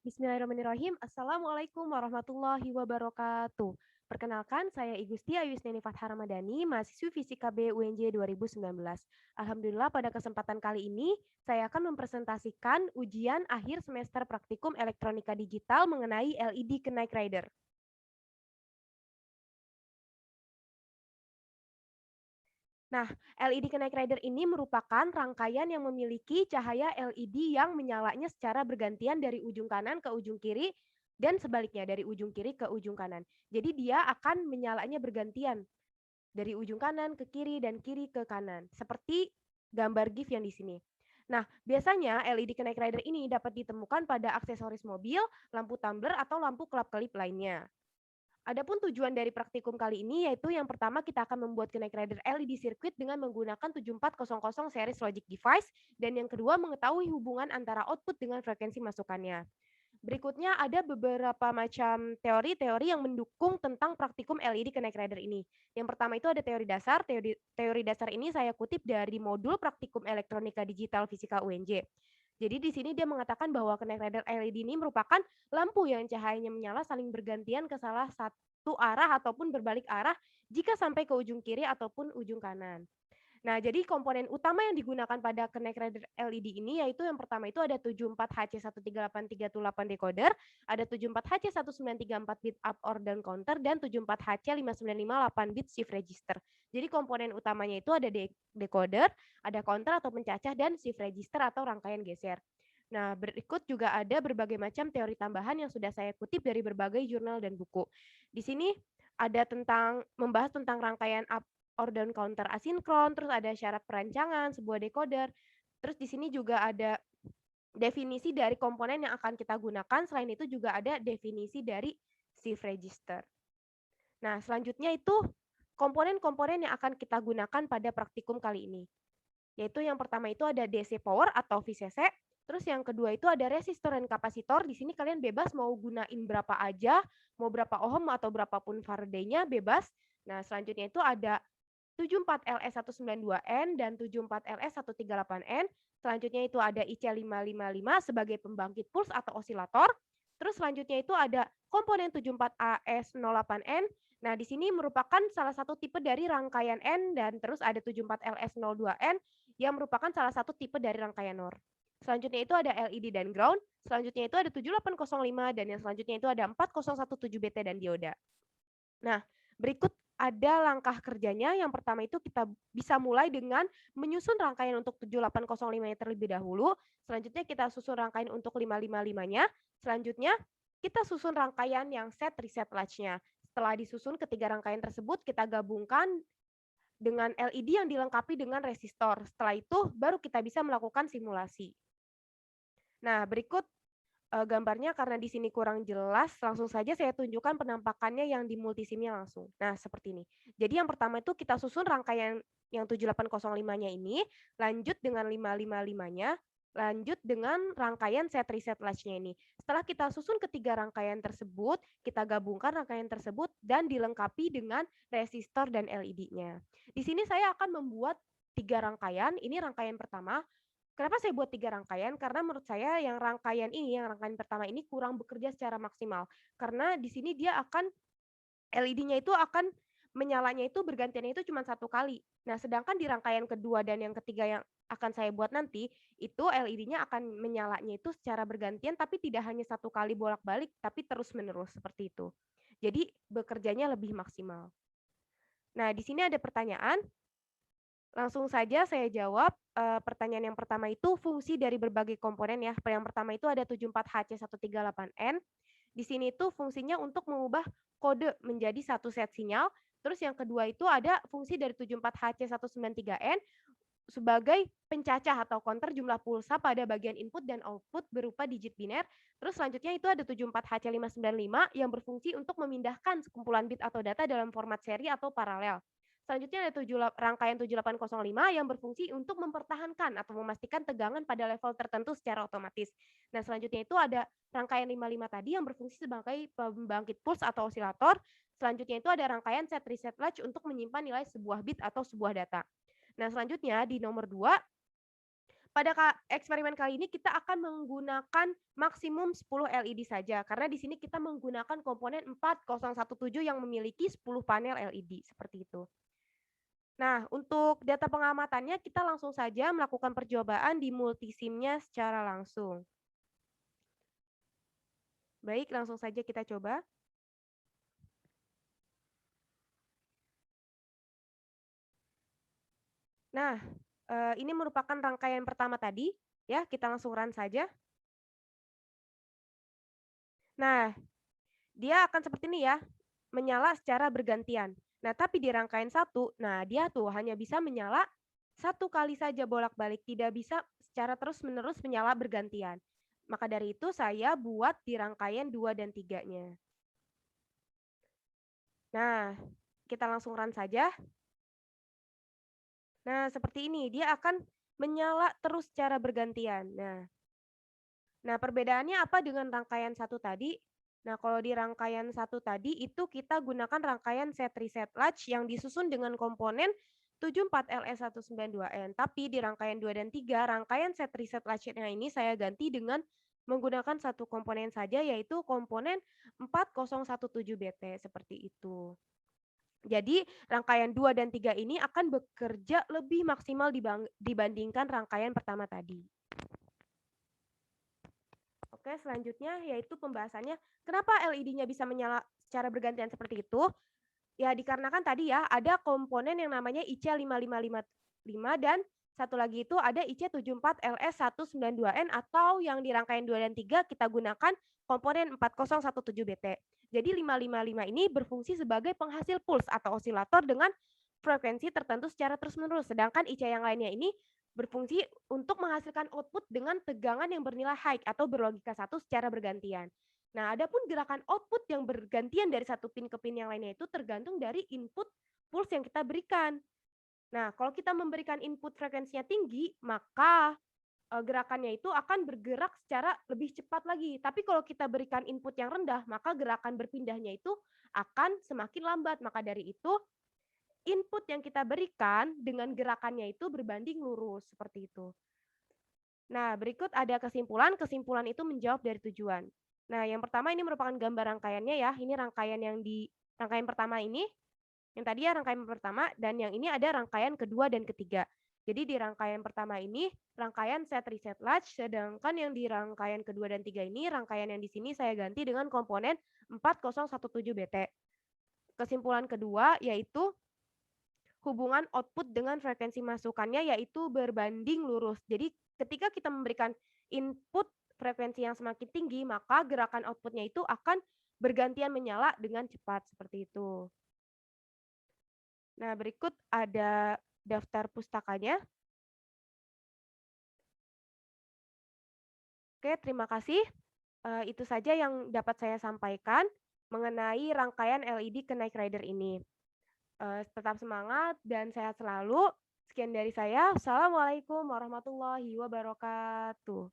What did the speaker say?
Bismillahirrahmanirrahim. Assalamualaikum warahmatullahi wabarakatuh. Perkenalkan, saya Igusti Ayusneni Fathah Ramadhani, mahasiswi Fisika B UNJ 2019. Alhamdulillah pada kesempatan kali ini, saya akan mempresentasikan ujian akhir semester praktikum elektronika digital mengenai LED Knight Rider. Nah, LED Knight Rider ini merupakan rangkaian yang memiliki cahaya LED yang menyalanya secara bergantian dari ujung kanan ke ujung kiri dan sebaliknya dari ujung kiri ke ujung kanan. Jadi dia akan menyalanya bergantian dari ujung kanan ke kiri dan kiri ke kanan, seperti gambar GIF yang di sini. Nah, biasanya LED Knight Rider ini dapat ditemukan pada aksesoris mobil, lampu tumbler, atau lampu kelap-kelip lainnya. Adapun tujuan dari praktikum kali ini yaitu yang pertama kita akan membuat Knight Rider LED circuit dengan menggunakan 7400 series logic device dan yang kedua mengetahui hubungan antara output dengan frekuensi masukannya. Berikutnya ada beberapa macam teori-teori yang mendukung tentang praktikum LED Knight Rider ini. Yang pertama itu ada teori dasar. Teori dasar ini saya kutip dari modul praktikum elektronika digital fisika UNJ. Jadi di sini dia mengatakan bahwa Knight Rider LED ini merupakan lampu yang cahayanya menyala saling bergantian ke salah satu arah ataupun berbalik arah jika sampai ke ujung kiri ataupun ujung kanan. Nah, jadi komponen utama yang digunakan pada Knight Rider LED ini yaitu yang pertama itu ada 74HC13838 decoder, ada 74HC1934 bit up or down counter, dan 74HC5958 bit shift register. Jadi komponen utamanya itu ada decoder, ada counter atau pencacah, dan shift register atau rangkaian geser. Nah, berikut juga ada berbagai macam teori tambahan yang sudah saya kutip dari berbagai jurnal dan buku. Di sini ada membahas tentang rangkaian up or down counter asinkron, terus ada syarat perancangan sebuah decoder. Terus di sini juga ada definisi dari komponen yang akan kita gunakan. Selain itu juga ada definisi dari shift register. Nah, selanjutnya itu komponen-komponen yang akan kita gunakan pada praktikum kali ini. Yaitu yang pertama itu ada DC power atau VCC, terus yang kedua itu ada resistor dan kapasitor. Di sini kalian bebas mau gunain berapa aja, mau berapa ohm atau berapapun Faraday-nya bebas. Nah, selanjutnya itu ada 74LS192N dan 74LS138N. Selanjutnya itu ada IC555 sebagai pembangkit puls atau osilator. Terus selanjutnya itu ada komponen 74AS08N. Nah, di sini merupakan salah satu tipe dari rangkaian N dan terus ada 74LS02N yang merupakan salah satu tipe dari rangkaian NOR. Selanjutnya itu ada LED dan ground. Selanjutnya itu ada 7805 dan yang selanjutnya itu ada 4017BT dan dioda. Nah, berikut ada langkah kerjanya. Yang pertama itu kita bisa mulai dengan menyusun rangkaian untuk 7805-nya terlebih dahulu. Selanjutnya kita susun rangkaian untuk 555-nya. Selanjutnya kita susun rangkaian yang set reset latch-nya. Setelah disusun ketiga rangkaian tersebut, kita gabungkan dengan LED yang dilengkapi dengan resistor. Setelah itu baru kita bisa melakukan simulasi. Nah, berikut gambarnya karena di sini kurang jelas, langsung saja saya tunjukkan penampakannya yang di multisimnya langsung. Nah, seperti ini. Jadi yang pertama itu kita susun rangkaian yang 7805-nya ini, lanjut dengan 555-nya, lanjut dengan rangkaian set reset latch-nya ini. Setelah kita susun ketiga rangkaian tersebut, kita gabungkan rangkaian tersebut dan dilengkapi dengan resistor dan LED-nya. Di sini saya akan membuat 3 rangkaian. Ini rangkaian pertama. Kenapa saya buat 3 rangkaian? Karena menurut saya yang rangkaian pertama ini kurang bekerja secara maksimal. Karena di sini dia akan LED-nya itu akan menyalanya itu bergantiannya itu cuma 1 kali. Nah, sedangkan di rangkaian kedua dan yang ketiga yang akan saya buat nanti, itu LED-nya akan menyalanya itu secara bergantian tapi tidak hanya 1 kali bolak-balik, tapi terus-menerus seperti itu. Jadi bekerjanya lebih maksimal. Nah, di sini ada pertanyaan. Langsung saja saya jawab. Pertanyaan yang pertama itu fungsi dari berbagai komponen ya. Yang pertama itu ada 74HC138N. Di sini itu fungsinya untuk mengubah kode menjadi satu set sinyal. Terus yang kedua itu ada fungsi dari 74HC193N sebagai pencacah atau counter jumlah pulsa pada bagian input dan output berupa digit biner. Terus selanjutnya itu ada 74HC595 yang berfungsi untuk memindahkan sekumpulan bit atau data dalam format seri atau paralel. Selanjutnya ada rangkaian 7805 yang berfungsi untuk mempertahankan atau memastikan tegangan pada level tertentu secara otomatis. Nah, selanjutnya itu ada rangkaian 55 tadi yang berfungsi sebagai pembangkit puls atau osilator. Selanjutnya itu ada rangkaian set reset latch untuk menyimpan nilai sebuah bit atau sebuah data. Nah, selanjutnya di nomor 2, pada eksperimen kali ini kita akan menggunakan maksimum 10 LED saja karena di sini kita menggunakan komponen 4017 yang memiliki 10 panel LED seperti itu. Nah, untuk data pengamatannya kita langsung saja melakukan percobaan di multisim-nya secara langsung. Baik, langsung saja kita coba. Nah, ini merupakan rangkaian pertama tadi, ya, kita langsung run saja. Nah, dia akan seperti ini ya, menyala secara bergantian. Nah, tapi di rangkaian satu, nah dia tuh hanya bisa menyala satu kali saja bolak-balik, tidak bisa secara terus-menerus menyala bergantian. Maka dari itu saya buat di rangkaian 2 dan 3-nya. Nah, kita langsung run saja. Nah, seperti ini, dia akan menyala terus secara bergantian. Nah, perbedaannya apa dengan rangkaian satu tadi? Nah, kalau di rangkaian satu tadi itu kita gunakan rangkaian set reset latch yang disusun dengan komponen 74LS192N. Tapi di rangkaian 2 dan 3, rangkaian set reset latch-nya ini saya ganti dengan menggunakan satu komponen saja, yaitu komponen 4017BT, seperti itu. Jadi rangkaian 2 dan 3 ini akan bekerja lebih maksimal dibandingkan rangkaian pertama tadi. Oke, selanjutnya yaitu pembahasannya kenapa LED-nya bisa menyala secara bergantian seperti itu. Ya dikarenakan tadi ya ada komponen yang namanya IC5555 dan satu lagi itu ada IC74LS192N atau yang di rangkaian 2 dan 3 kita gunakan komponen 4017BT. Jadi 555 ini berfungsi sebagai penghasil puls atau osilator dengan frekuensi tertentu secara terus-menerus. Sedangkan IC yang lainnya ini berfungsi untuk menghasilkan output dengan tegangan yang bernilai high atau berlogika 1 secara bergantian. Nah, adapun gerakan output yang bergantian dari satu pin ke pin yang lainnya itu tergantung dari input pulse yang kita berikan. Nah, kalau kita memberikan input frekuensinya tinggi, maka gerakannya itu akan bergerak secara lebih cepat lagi. Tapi kalau kita berikan input yang rendah, maka gerakan berpindahnya itu akan semakin lambat. Maka dari itu, input yang kita berikan dengan gerakannya itu berbanding lurus, seperti itu. Nah, berikut ada kesimpulan. Kesimpulan itu menjawab dari tujuan. Nah, yang pertama ini merupakan gambar rangkaiannya ya. Ini rangkaian yang di rangkaian pertama ini. Yang tadi ya rangkaian pertama dan yang ini ada rangkaian kedua dan ketiga. Jadi di rangkaian pertama ini rangkaian set reset latch, sedangkan yang di rangkaian kedua dan tiga ini rangkaian yang di sini saya ganti dengan komponen 4017BT. Kesimpulan kedua yaitu hubungan output dengan frekuensi masukannya yaitu berbanding lurus. Jadi ketika kita memberikan input frekuensi yang semakin tinggi, maka gerakan outputnya itu akan bergantian menyala dengan cepat seperti itu. Nah, berikut ada daftar pustakanya. Oke, terima kasih. Itu saja yang dapat saya sampaikan mengenai rangkaian LED ke Knight Rider ini. Tetap semangat dan sehat selalu. Sekian dari saya. Assalamualaikum warahmatullahi wabarakatuh.